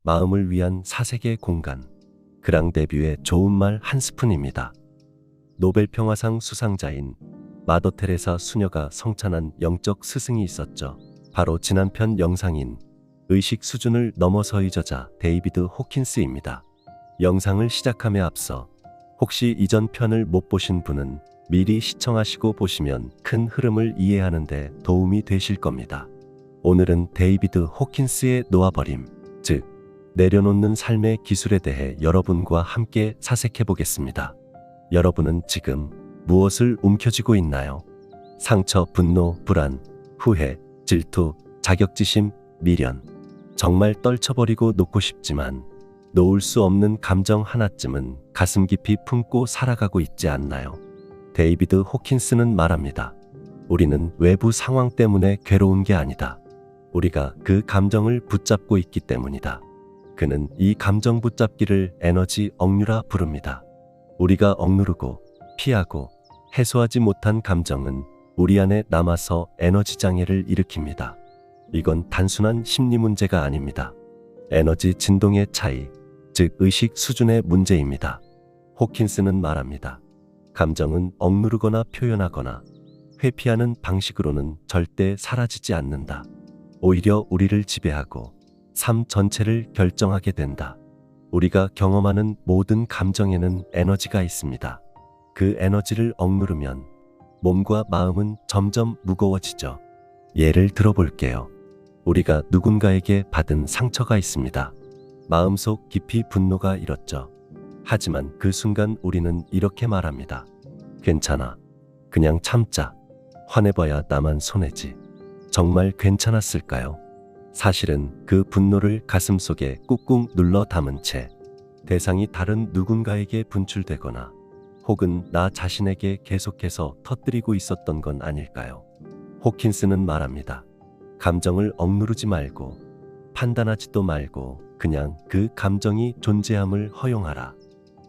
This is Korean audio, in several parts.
마음을 위한 사색의 공간. 그랑 데뷔의 좋은 말 한 스푼입니다. 노벨 평화상 수상자인 마더 테레사 수녀가 성찬한 영적 스승이 있었죠. 바로 지난 편 영상인 의식 수준을 넘어서의 저자 데이비드 호킨스입니다. 영상을 시작함에 앞서 혹시 이전 편을 못 보신 분은 미리 시청하시고 보시면 큰 흐름을 이해하는 데 도움이 되실 겁니다. 오늘은 데이비드 호킨스의 놓아버림, 즉 내려놓는 삶의 기술에 대해 여러분과 함께 사색해 보겠습니다. 여러분은 지금 무엇을 움켜쥐고 있나요? 상처, 분노, 불안, 후회, 질투, 자격지심, 미련. 정말 떨쳐버리고 놓고 싶지만 놓을 수 없는 감정 하나쯤은 가슴 깊이 품고 살아가고 있지 않나요? 데이비드 호킨스는 말합니다. 우리는 외부 상황 때문에 괴로운 게 아니다. 우리가 그 감정을 붙잡고 있기 때문이다. 그는 이 감정 붙잡기를 에너지 억류라 부릅니다. 우리가 억누르고 피하고 해소하지 못한 감정은 우리 안에 남아서 에너지 장애를 일으킵니다. 이건 단순한 심리 문제가 아닙니다. 에너지 진동의 차이, 즉 의식 수준의 문제입니다. 호킨스는 말합니다. 감정은 억누르거나 표현하거나 회피하는 방식으로는 절대 사라지지 않는다. 오히려 우리를 지배하고 삶 전체를 결정하게 된다. 우리가 경험하는 모든 감정에는 에너지가 있습니다. 그 에너지를 억누르면 몸과 마음은 점점 무거워지죠. 예를 들어볼게요. 우리가 누군가에게 받은 상처가 있습니다. 마음속 깊이 분노가 일었죠. 하지만 그 순간 우리는 이렇게 말합니다. 괜찮아. 그냥 참자. 화내봐야 나만 손해지. 정말 괜찮았을까요? 사실은 그 분노를 가슴속에 꾹꾹 눌러 담은 채 대상이 다른 누군가에게 분출되거나 혹은 나 자신에게 계속해서 터뜨리고 있었던 건 아닐까요? 호킨스는 말합니다. 감정을 억누르지 말고 판단하지도 말고 그냥 그 감정이 존재함을 허용하라.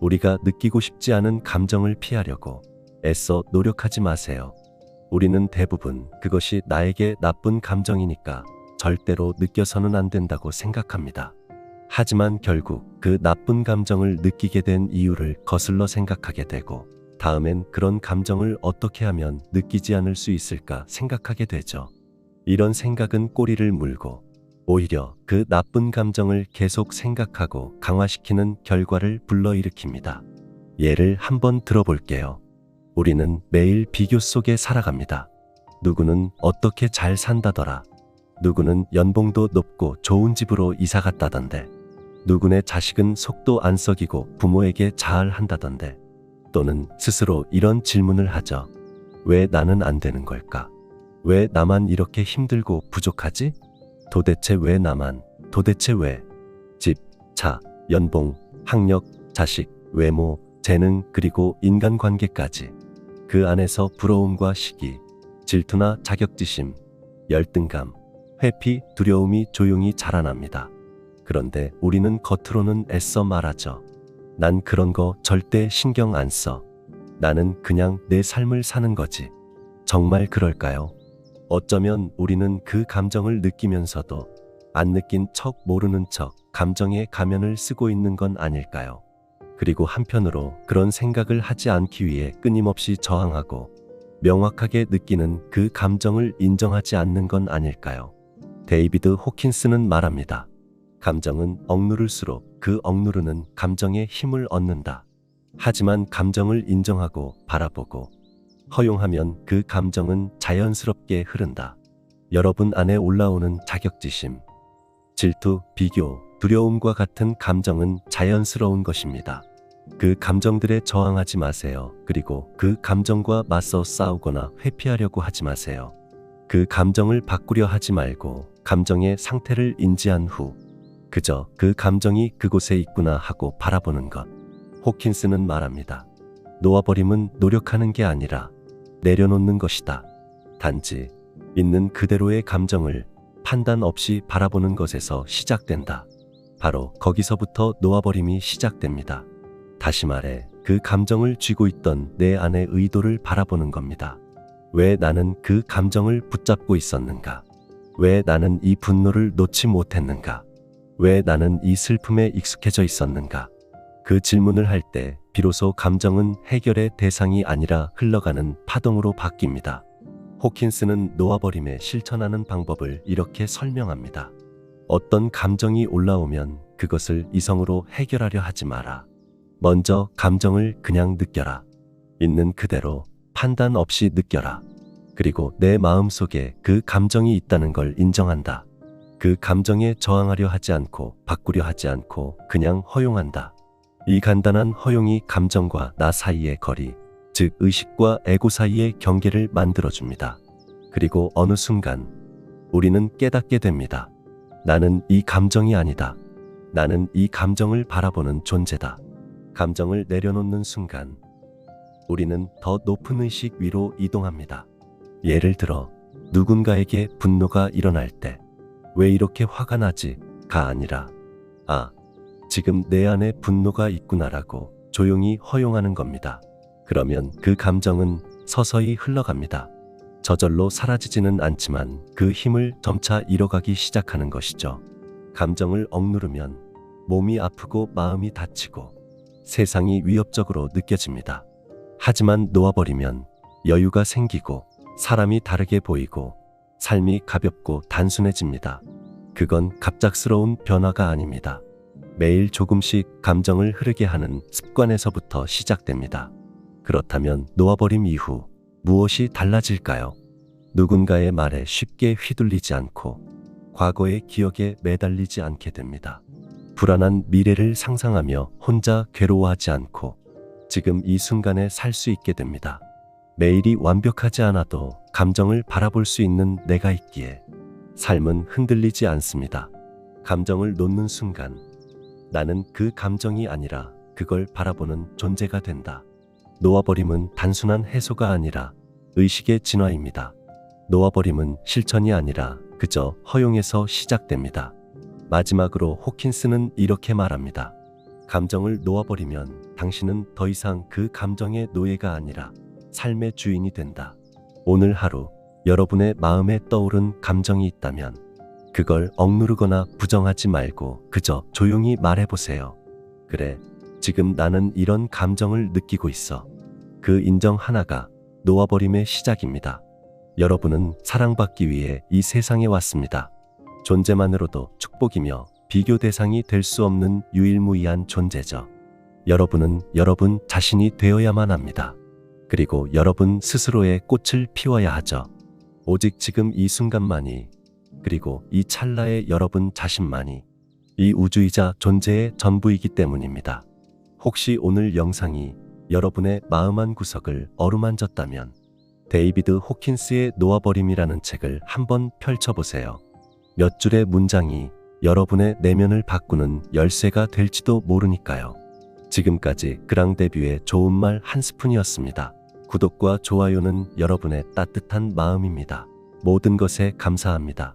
우리가 느끼고 싶지 않은 감정을 피하려고 애써 노력하지 마세요. 우리는 대부분 그것이 나에게 나쁜 감정이니까 절대로 느껴서는 안 된다고 생각합니다. 하지만 결국 그 나쁜 감정을 느끼게 된 이유를 거슬러 생각하게 되고 다음엔 그런 감정을 어떻게 하면 느끼지 않을 수 있을까 생각하게 되죠. 이런 생각은 꼬리를 물고 오히려 그 나쁜 감정을 계속 생각하고 강화시키는 결과를 불러일으킵니다. 예를 한번 들어볼게요. 우리는 매일 비교 속에 살아갑니다. 누구는 어떻게 잘 산다더라. 누구는 연봉도 높고 좋은 집으로 이사 갔다던데. 누구네 자식은 속도 안 썩이고 부모에게 잘한다던데. 또는 스스로 이런 질문을 하죠. 왜 나는 안 되는 걸까? 왜 나만 이렇게 힘들고 부족하지? 도대체 왜 나만? 도대체 왜? 집, 차, 연봉, 학력, 자식, 외모, 재능, 그리고 인간관계까지. 그 안에서 부러움과 시기, 질투나 자격지심, 열등감, 회피, 두려움이 조용히 자라납니다. 그런데 우리는 겉으로는 애써 말하죠. 난 그런 거 절대 신경 안 써. 나는 그냥 내 삶을 사는 거지. 정말 그럴까요? 어쩌면 우리는 그 감정을 느끼면서도 안 느낀 척 모르는 척 감정의 가면을 쓰고 있는 건 아닐까요? 그리고 한편으로 그런 생각을 하지 않기 위해 끊임없이 저항하고 명확하게 느끼는 그 감정을 인정하지 않는 건 아닐까요? 데이비드 호킨스는 말합니다. 감정은 억누를수록 그 억누르는 감정에 힘을 얻는다. 하지만 감정을 인정하고 바라보고 허용하면 그 감정은 자연스럽게 흐른다. 여러분 안에 올라오는 자격지심, 질투, 비교, 두려움과 같은 감정은 자연스러운 것입니다. 그 감정들에 저항하지 마세요. 그리고 그 감정과 맞서 싸우거나 회피하려고 하지 마세요. 그 감정을 바꾸려 하지 말고 감정의 상태를 인지한 후 그저 그 감정이 그곳에 있구나 하고 바라보는 것. 호킨스는 말합니다. 놓아버림은 노력하는 게 아니라 내려놓는 것이다. 단지 있는 그대로의 감정을 판단 없이 바라보는 것에서 시작된다. 바로 거기서부터 놓아버림이 시작됩니다. 다시 말해 그 감정을 쥐고 있던 내 안의 의도를 바라보는 겁니다. 왜 나는 그 감정을 붙잡고 있었는가? 왜 나는 이 분노를 놓지 못했는가? 왜 나는 이 슬픔에 익숙해져 있었는가? 그 질문을 할 때 비로소 감정은 해결의 대상이 아니라 흘러가는 파동으로 바뀝니다. 호킨스는 놓아버림에 실천하는 방법을 이렇게 설명합니다. 어떤 감정이 올라오면 그것을 이성으로 해결하려 하지 마라. 먼저 감정을 그냥 느껴라. 있는 그대로 판단 없이 느껴라. 그리고 내 마음속에 그 감정이 있다는 걸 인정한다. 그 감정에 저항하려 하지 않고 바꾸려 하지 않고 그냥 허용한다. 이 간단한 허용이 감정과 나 사이의 거리, 즉 의식과 에고 사이의 경계를 만들어줍니다. 그리고 어느 순간 우리는 깨닫게 됩니다. 나는 이 감정이 아니다. 나는 이 감정을 바라보는 존재다. 감정을 내려놓는 순간 우리는 더 높은 의식 위로 이동합니다. 예를 들어 누군가에게 분노가 일어날 때 왜 이렇게 화가 나지?가 아니라 아, 지금 내 안에 분노가 있구나라고 조용히 허용하는 겁니다. 그러면 그 감정은 서서히 흘러갑니다. 저절로 사라지지는 않지만 그 힘을 점차 잃어가기 시작하는 것이죠. 감정을 억누르면 몸이 아프고 마음이 다치고 세상이 위협적으로 느껴집니다. 하지만 놓아버리면 여유가 생기고 사람이 다르게 보이고 삶이 가볍고 단순해집니다. 그건 갑작스러운 변화가 아닙니다. 매일 조금씩 감정을 흐르게 하는 습관에서부터 시작됩니다. 그렇다면 놓아버림 이후 무엇이 달라질까요? 누군가의 말에 쉽게 휘둘리지 않고 과거의 기억에 매달리지 않게 됩니다. 불안한 미래를 상상하며 혼자 괴로워하지 않고 지금 이 순간에 살 수 있게 됩니다. 매일이 완벽하지 않아도 감정을 바라볼 수 있는 내가 있기에 삶은 흔들리지 않습니다. 감정을 놓는 순간 나는 그 감정이 아니라 그걸 바라보는 존재가 된다. 놓아버림은 단순한 해소가 아니라 의식의 진화입니다. 놓아버림은 실천이 아니라 그저 허용에서 시작됩니다. 마지막으로 호킨스는 이렇게 말합니다. 감정을 놓아버리면 당신은 더 이상 그 감정의 노예가 아니라 삶의 주인이 된다. 오늘 하루 여러분의 마음에 떠오른 감정이 있다면 그걸 억누르거나 부정하지 말고 그저 조용히 말해보세요. 그래, 지금 나는 이런 감정을 느끼고 있어. 그 인정 하나가 놓아버림의 시작입니다. 여러분은 사랑받기 위해 이 세상에 왔습니다. 존재만으로도 축복이며 비교 대상이 될 수 없는 유일무이한 존재죠. 여러분은 여러분 자신이 되어야만 합니다. 그리고 여러분 스스로의 꽃을 피워야 하죠. 오직 지금 이 순간만이, 그리고 이 찰나의 여러분 자신만이 이 우주이자 존재의 전부이기 때문입니다. 혹시 오늘 영상이 여러분의 마음 한 구석을 어루만졌다면 데이비드 호킨스의 놓아버림이라는 책을 한번 펼쳐보세요. 몇 줄의 문장이 여러분의 내면을 바꾸는 열쇠가 될지도 모르니까요. 지금까지 그랑데뷰의 좋은 말 한 스푼이었습니다. 구독과 좋아요는 여러분의 따뜻한 마음입니다. 모든 것에 감사합니다.